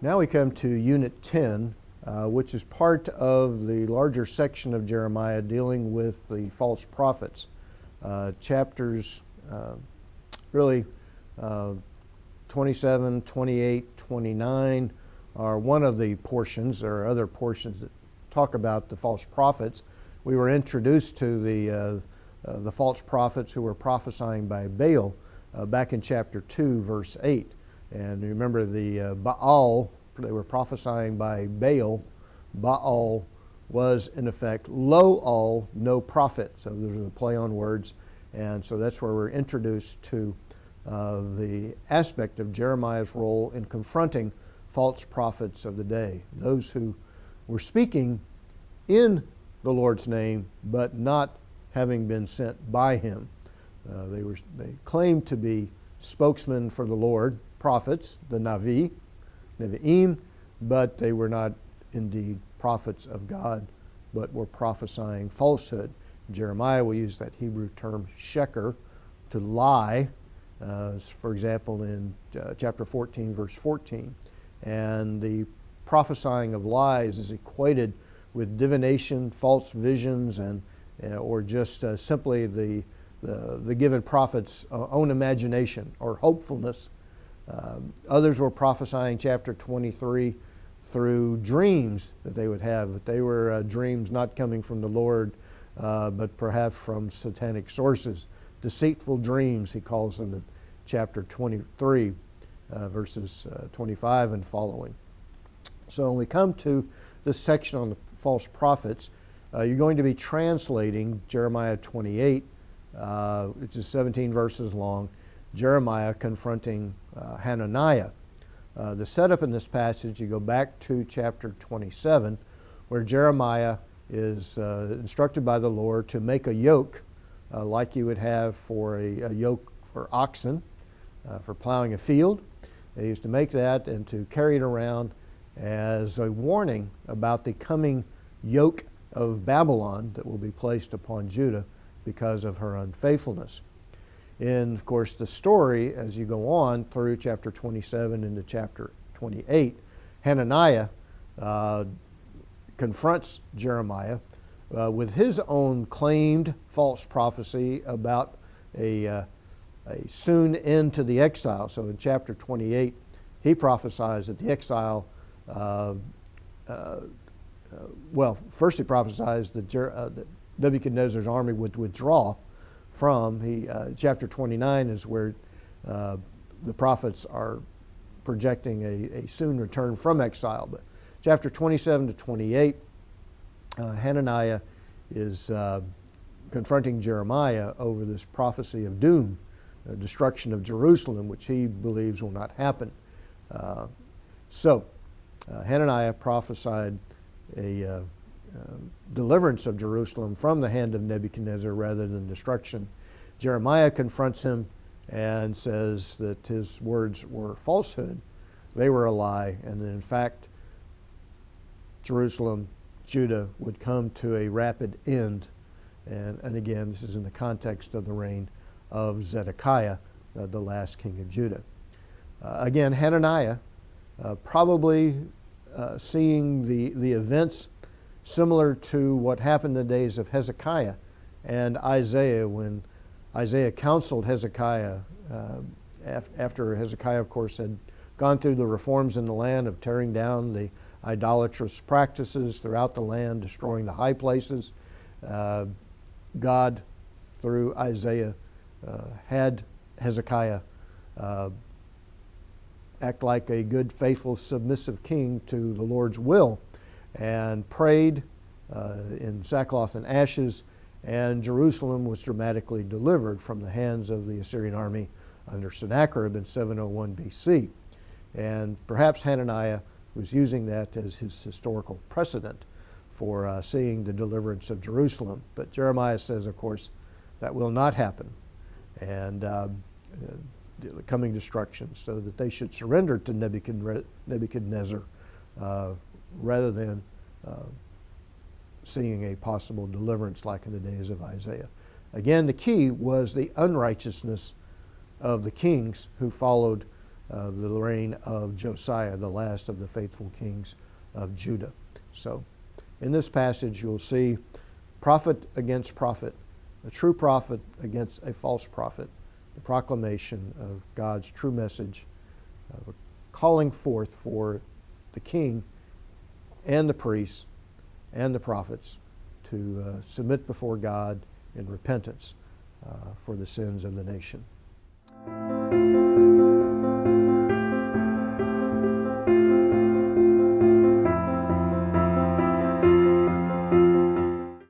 Now we come to Unit 10, which is part of the larger section of Jeremiah dealing with the false prophets. Chapters really 27, 28, 29 are one of the portions. There are other portions that talk about the false prophets. We were introduced to the false prophets who were prophesying by Baal back in chapter 2, verse 8. And remember the Baal, they were prophesying by Baal. Baal was in effect Lo-al, no prophet. So there's a play on words. And so that's where we're introduced to the aspect of Jeremiah's role in confronting false prophets of the day. Those who were speaking in the Lord's name, but not having been sent by him. They claimed to be spokesmen for the Lord, prophets, the Nevi'im, but they were not indeed prophets of God, but were prophesying falsehood. Jeremiah will use that Hebrew term sheker, to lie, for example, in chapter 14, verse 14. And the prophesying of lies is equated with divination, false visions, and or just simply the given prophet's own imagination or hopefulness. Others were prophesying chapter 23 through dreams that they would have, but they were dreams not coming from the Lord, but perhaps from satanic sources. Deceitful dreams, he calls them in chapter 23, verses 25 and following. So when we come to this section on the false prophets, you're going to be translating Jeremiah 28, which is 17 verses long, Jeremiah confronting Hananiah. The setup in this passage, you go back to chapter 27, where Jeremiah is instructed by the Lord to make a yoke like you would have for a yoke for oxen, for plowing a field. They used to make that and to carry it around as a warning about the coming yoke of Babylon that will be placed upon Judah because of her unfaithfulness. In, of course, the story, as you go on through chapter 27 into chapter 28, Hananiah confronts Jeremiah with his own claimed false prophecy about a soon end to the exile. So in chapter 28, he prophesies that the exile, first he prophesies that Nebuchadnezzar's army would withdraw from. Chapter 29 is where the prophets are projecting a soon return from exile. But chapter 27 to 28, Hananiah is confronting Jeremiah over this prophecy of doom, destruction of Jerusalem, which he believes will not happen. Hananiah prophesied a deliverance of Jerusalem from the hand of Nebuchadnezzar rather than destruction. Jeremiah confronts him and says that his words were falsehood. They were a lie, and that in fact Jerusalem, Judah, would come to a rapid end. And again, this is in the context of the reign of Zedekiah, the last king of Judah. Again, Hananiah, probably seeing the events similar to what happened in the days of Hezekiah and Isaiah, when Isaiah counseled Hezekiah after Hezekiah, of course, had gone through the reforms in the land of tearing down the idolatrous practices throughout the land, destroying the high places. God, through Isaiah, had Hezekiah act like a good, faithful, submissive king to the Lord's will, and prayed in sackcloth and ashes, and Jerusalem was dramatically delivered from the hands of the Assyrian army under Sennacherib in 701 BC. And perhaps Hananiah was using that as his historical precedent for seeing the deliverance of Jerusalem. But Jeremiah says, of course, that will not happen, and the coming destruction, so that they should surrender to Nebuchadnezzar rather than seeing a possible deliverance like in the days of Isaiah. Again, the key was the unrighteousness of the kings who followed the reign of Josiah, the last of the faithful kings of Judah. So in this passage you'll see prophet against prophet, a true prophet against a false prophet, the proclamation of God's true message, calling forth for the king and the priests and the prophets to submit before God in repentance for the sins of the nation.